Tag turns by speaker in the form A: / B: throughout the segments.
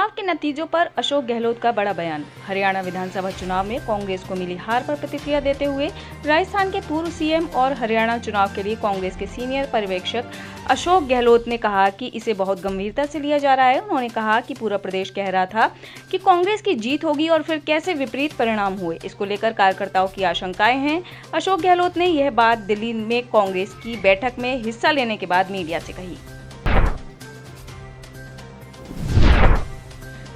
A: चुनाव के नतीजों पर अशोक गहलोत का बड़ा बयान। हरियाणा विधानसभा चुनाव में कांग्रेस को मिली हार पर प्रतिक्रिया देते हुए राजस्थान के पूर्व सीएम और हरियाणा चुनाव के लिए कांग्रेस के सीनियर पर्यवेक्षक अशोक गहलोत ने कहा कि इसे बहुत गंभीरता से लिया जा रहा है। उन्होंने कहा कि पूरा प्रदेश कह रहा था कि कांग्रेस की जीत होगी और फिर कैसे विपरीत परिणाम हुए, इसको लेकर कार्यकर्ताओं की आशंकाएं हैं। अशोक गहलोत ने यह बात दिल्ली में कांग्रेस की बैठक में हिस्सा लेने के बाद मीडिया से कही।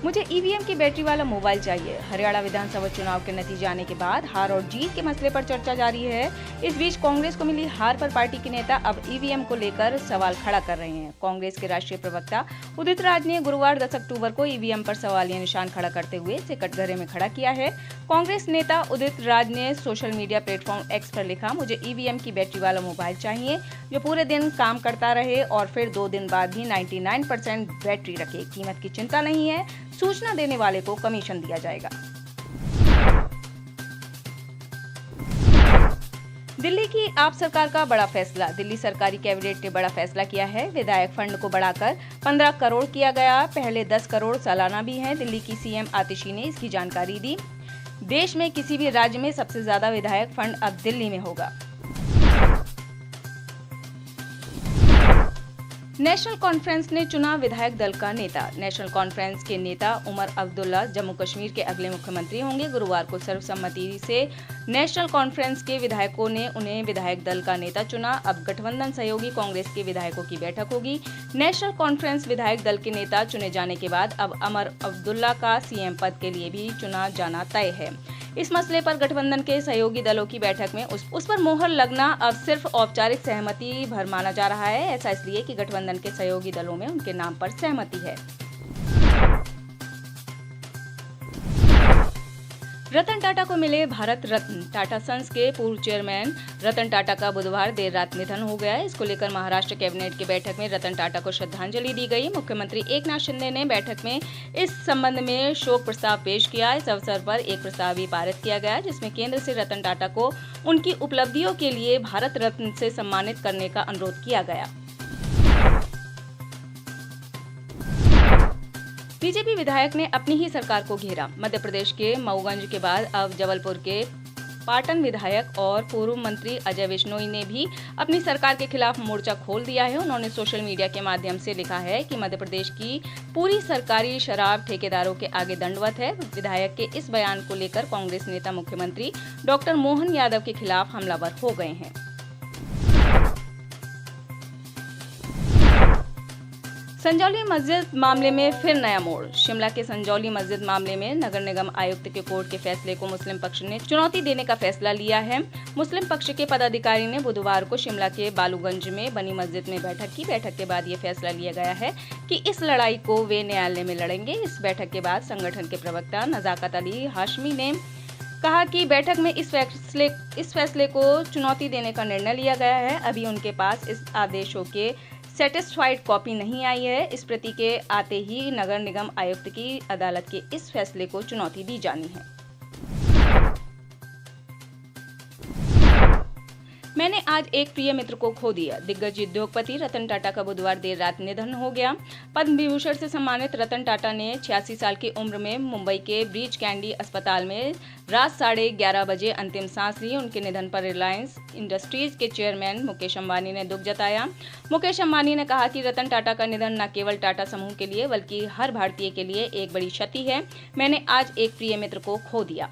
A: मुझे ईवीएम की बैटरी वाला मोबाइल चाहिए। हरियाणा विधानसभा चुनाव के नतीजे आने के बाद हार और जीत के मसले पर चर्चा जारी है। इस बीच कांग्रेस को मिली हार पर पार्टी के नेता अब ईवीएम को लेकर सवाल खड़ा कर रहे हैं। कांग्रेस के राष्ट्रीय प्रवक्ता उदित राज ने गुरुवार 10 अक्टूबर को ईवीएम पर सवालिया निशान खड़ा करते हुए इसे कटघरे में खड़ा किया है। कांग्रेस नेता उदित राज ने सोशल मीडिया प्लेटफॉर्म एक्स पर लिखा, मुझे ईवीएम की बैटरी वाला मोबाइल चाहिए जो पूरे दिन काम करता रहे और फिर 2 दिन बाद भी 99% बैटरी रखे। कीमत की चिंता नहीं है, सूचना देने वाले को कमीशन दिया जाएगा। दिल्ली की आप सरकार का बड़ा फैसला। दिल्ली सरकारी कैबिनेट ने बड़ा फैसला किया है। विधायक फंड को बढ़ाकर 15 करोड़ किया गया। पहले 10 करोड़ सालाना भी हैं। दिल्ली की सीएम आतिशी ने इसकी जानकारी दी। देश में किसी भी राज्य में सबसे ज्यादा विधायक फंड अब दिल्ली में होगा। नेशनल कॉन्फ्रेंस ने चुना विधायक दल का नेता। नेशनल कॉन्फ्रेंस के नेता उमर अब्दुल्ला जम्मू कश्मीर के अगले मुख्यमंत्री होंगे। गुरुवार को सर्वसम्मति से नेशनल कॉन्फ्रेंस के विधायकों ने उन्हें विधायक दल का नेता चुना। अब गठबंधन सहयोगी कांग्रेस के विधायकों की बैठक होगी। नेशनल कॉन्फ्रेंस विधायक दल के नेता चुने जाने के बाद अब उमर अब्दुल्ला का सीएम पद के लिए भी चुना जाना तय है। इस मसले पर गठबंधन के सहयोगी दलों की बैठक में उस पर मोहर लगना अब सिर्फ औपचारिक सहमति भर माना जा रहा है। ऐसा इसलिए कि गठबंधन के सहयोगी दलों में उनके नाम पर सहमति है। रतन टाटा को मिले भारत रत्न। टाटा सन्स के पूर्व चेयरमैन रतन टाटा का बुधवार देर रात निधन हो गया। इसको लेकर महाराष्ट्र कैबिनेट की बैठक में रतन टाटा को श्रद्धांजलि दी गई। मुख्यमंत्री एकनाथ शिंदे ने बैठक में इस संबंध में शोक प्रस्ताव पेश किया। इस अवसर पर एक प्रस्ताव भी पारित किया गया जिसमें केंद्र से रतन टाटा को उनकी उपलब्धियों के लिए भारत रत्न से सम्मानित करने का अनुरोध किया गया। बीजेपी विधायक ने अपनी ही सरकार को घेरा। मध्य प्रदेश के मऊगंज के बाद अब जबलपुर के पाटन विधायक और पूर्व मंत्री अजय बिश्नोई ने भी अपनी सरकार के खिलाफ मोर्चा खोल दिया है। उन्होंने सोशल मीडिया के माध्यम से लिखा है कि मध्य प्रदेश की पूरी सरकारी शराब ठेकेदारों के आगे दंडवत है। विधायक के इस बयान को लेकर कांग्रेस नेता मुख्यमंत्री डॉक्टर मोहन यादव के खिलाफ हमलावर हो गए हैं। संजौली मस्जिद मामले में फिर नया मोड़। शिमला के संजौली मस्जिद मामले में नगर निगम आयुक्त के कोर्ट के फैसले को मुस्लिम पक्ष ने चुनौती देने का फैसला लिया है। मुस्लिम पक्ष के पदाधिकारी ने बुधवार को शिमला के बालूगंज में बनी मस्जिद में बैठक की। बैठक के बाद ये फैसला लिया गया है कि इस लड़ाई को वे न्यायालय में लड़ेंगे। इस बैठक के बाद संगठन के प्रवक्ता नजाकत अली हाशमी ने कहा कि बैठक में इस फैसले को चुनौती देने का निर्णय लिया गया है। अभी उनके पास इस आदेशों के सेटिस्फाइड कॉपी नहीं आई है। इस प्रति के आते ही नगर निगम आयुक्त की अदालत के इस फैसले को चुनौती दी जानी है। मैंने आज एक प्रिय मित्र को खो दिया। दिग्गज उद्योगपति रतन टाटा का बुधवार देर रात निधन हो गया। पद्म विभूषण से सम्मानित रतन टाटा ने 86 साल की उम्र में मुंबई के ब्रीच कैंडी अस्पताल में रात 11:30 बजे अंतिम सांस ली। उनके निधन पर रिलायंस इंडस्ट्रीज के चेयरमैन मुकेश अंबानी ने दुख जताया। मुकेश अंबानी ने कहा कि रतन टाटा का निधन न केवल टाटा समूह के लिए बल्कि हर भारतीय के लिए एक बड़ी क्षति है। मैंने आज एक प्रिय मित्र को खो दिया।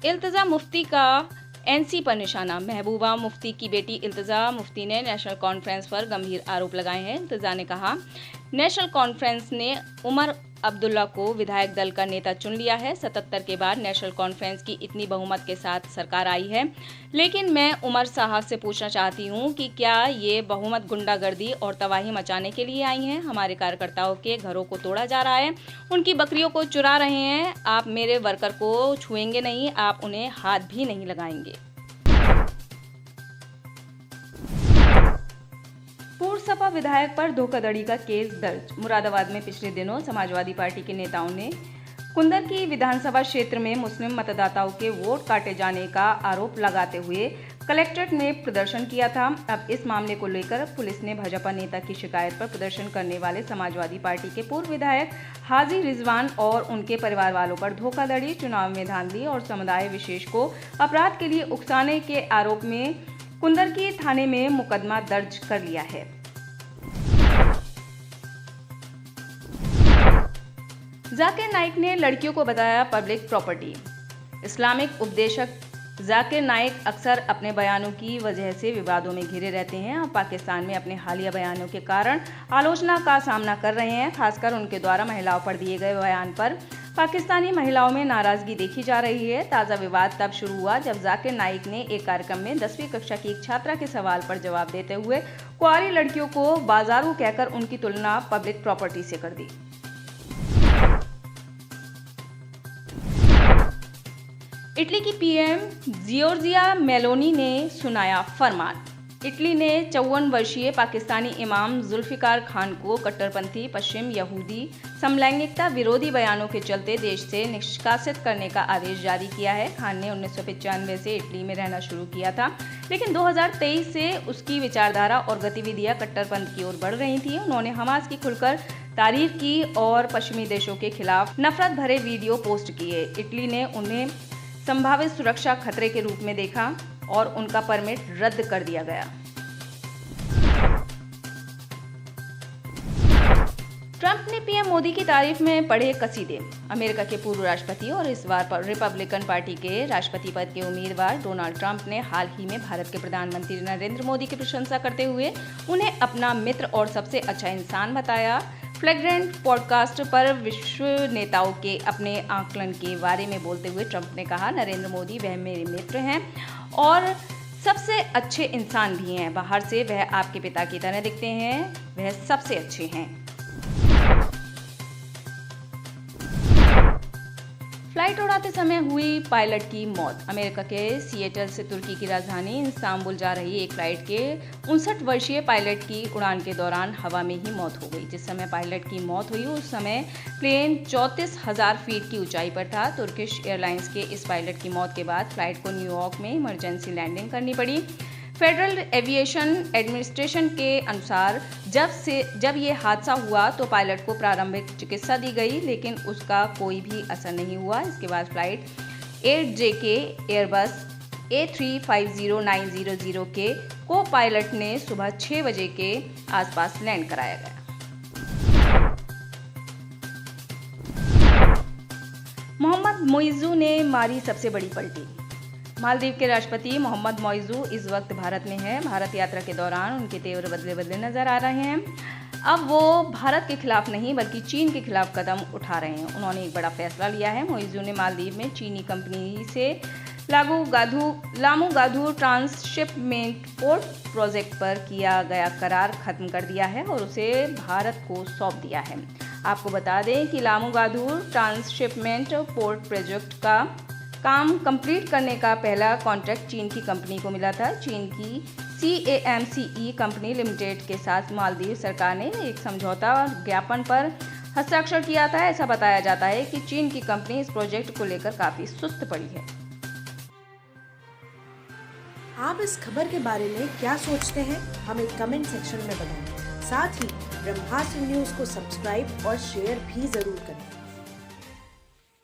A: इल्तिजा मुफ्ती का एनसी पर निशाना। महबूबा मुफ्ती की बेटी इल्तिजा मुफ्ती ने नेशनल कॉन्फ्रेंस पर गंभीर आरोप लगाए हैं। इल्तिजा ने कहा, नेशनल कॉन्फ्रेंस ने उमर अब्दुल्ला को विधायक दल का नेता चुन लिया है। 77 के बाद नेशनल कॉन्फ्रेंस की इतनी बहुमत के साथ सरकार आई है, लेकिन मैं उमर साहब से पूछना चाहती हूं कि क्या ये बहुमत गुंडागर्दी और तबाही मचाने के लिए आई है? हमारे कार्यकर्ताओं के घरों को तोड़ा जा रहा है, उनकी बकरियों को चुरा रहे हैं। आप मेरे वर्कर को छुएंगे नहीं, आप उन्हें हाथ भी नहीं लगाएंगे। पूर्व सपा विधायक पर धोखाधड़ी का केस दर्ज। मुरादाबाद में पिछले दिनों समाजवादी पार्टी के नेताओं ने कुंदर की विधानसभा क्षेत्र में मुस्लिम मतदाताओं के वोट काटे जाने का आरोप लगाते हुए कलेक्ट्रेट में प्रदर्शन किया था। अब इस मामले को लेकर पुलिस ने भाजपा नेता की शिकायत पर प्रदर्शन करने वाले समाजवादी पार्टी के पूर्व विधायक हाजी रिजवान और उनके परिवार वालों पर धोखाधड़ी, चुनाव में धांधली और समुदाय विशेष को अपराध के लिए उकसाने के आरोप में कुंदरकी थाने में मुकदमा दर्ज कर लिया है। जाकिर नाइक ने लड़कियों को बताया पब्लिक प्रॉपर्टी। इस्लामिक उपदेशक जाकिर नाइक अक्सर अपने बयानों की वजह से विवादों में घिरे रहते हैं और पाकिस्तान में अपने हालिया बयानों के कारण आलोचना का सामना कर रहे हैं। खासकर उनके द्वारा महिलाओं पर दिए गए बयान पर पाकिस्तानी महिलाओं में नाराजगी देखी जा रही है। ताज़ा विवाद तब शुरू हुआ जब जाकिर नाइक ने एक कार्यक्रम में 10वीं कक्षा की एक छात्रा के सवाल पर जवाब देते हुए कुंवारी लड़कियों को बाजारू कहकर उनकी तुलना पब्लिक प्रॉपर्टी से कर दी। इटली की पीएम जियोर्जिया मेलोनी ने सुनाया फरमान। इटली ने 54 वर्षीय पाकिस्तानी इमाम जुल्फिकार खान को कट्टरपंथी पश्चिम यहूदी समलैंगिकता विरोधी बयानों के चलते देश से निष्कासित करने का आदेश जारी किया है। खान ने 1995 से इटली में रहना शुरू किया था, लेकिन 2023 से उसकी विचारधारा और गतिविधियां कट्टरपंथ की ओर बढ़ रही थी। उन्होंने हमास की खुलकर तारीफ की और पश्चिमी देशों के खिलाफ नफरत भरे वीडियो पोस्ट किए। इटली ने उन्हें संभावित सुरक्षा खतरे के रूप में देखा और उनका परमिट रद्द कर दिया गया। ट्रंप ने पीएम मोदी की तारीफ में पढ़े कसीदे। अमेरिका के पूर्व राष्ट्रपति और इस बार पर रिपब्लिकन पार्टी के राष्ट्रपति पद के उम्मीदवार डोनाल्ड ट्रंप ने हाल ही में भारत के प्रधानमंत्री नरेंद्र मोदी की प्रशंसा करते हुए उन्हें अपना मित्र और सबसे अच्छा इंसान बताया। फ्लैग्रेंट पॉडकास्ट पर विश्व नेताओं के अपने आकलन के बारे में बोलते हुए ट्रंप ने कहा, नरेंद्र मोदी वह मेरे मित्र हैं और सबसे अच्छे इंसान भी हैं। बाहर से वह आपके पिता की तरह दिखते हैं, वह सबसे अच्छे हैं। फ्लाइट उड़ाते समय हुई पायलट की मौत। अमेरिका के सिएटल से तुर्की की राजधानी इस्तांबुल जा रही एक फ्लाइट के 59 वर्षीय पायलट की उड़ान के दौरान हवा में ही मौत हो गई। जिस समय पायलट की मौत हुई उस समय प्लेन 34,000 फीट की ऊंचाई पर था। तुर्किश एयरलाइंस के इस पायलट की मौत के बाद फ्लाइट को न्यूयॉर्क में इमरजेंसी लैंडिंग करनी पड़ी। फेडरल एविएशन एडमिनिस्ट्रेशन के अनुसार जब ये हादसा हुआ तो पायलट को प्रारंभिक चिकित्सा दी गई, लेकिन उसका कोई भी असर नहीं हुआ। इसके बाद फ्लाइट 8JK एयरबस A350-900 के को पायलट ने सुबह 6 बजे के आसपास लैंड कराया गया। मोहम्मद मोइज़ू ने मारी सबसे बड़ी पलटी। मालदीव के राष्ट्रपति मोहम्मद मोइज़ू इस वक्त भारत में हैं। भारत यात्रा के दौरान उनके तेवर बदले नजर आ रहे हैं। अब वो भारत के खिलाफ नहीं बल्कि चीन के खिलाफ कदम उठा रहे हैं। उन्होंने एक बड़ा फैसला लिया है। मोइज़ू ने मालदीव में चीनी कंपनी से लामू गाधू ट्रांसशिपमेंट पोर्ट प्रोजेक्ट पर किया गया करार खत्म कर दिया है और उसे भारत को सौंप दिया है। आपको बता दें कि लामू गाधू ट्रांसशिपमेंट पोर्ट प्रोजेक्ट का काम कंप्लीट करने का पहला कॉन्ट्रैक्ट चीन की कंपनी को मिला था। चीन की CAMCE कंपनी लिमिटेड के साथ मालदीव सरकार ने एक समझौता ज्ञापन पर हस्ताक्षर किया था। ऐसा बताया जाता है कि चीन की कंपनी इस प्रोजेक्ट को लेकर काफी सुस्त पड़ी है।
B: आप इस खबर के बारे में क्या सोचते हैं, हमें कमेंट सेक्शन में बताएं। साथ ही ब्रह्मास्त्र न्यूज को सब्सक्राइब और शेयर भी जरूर करें।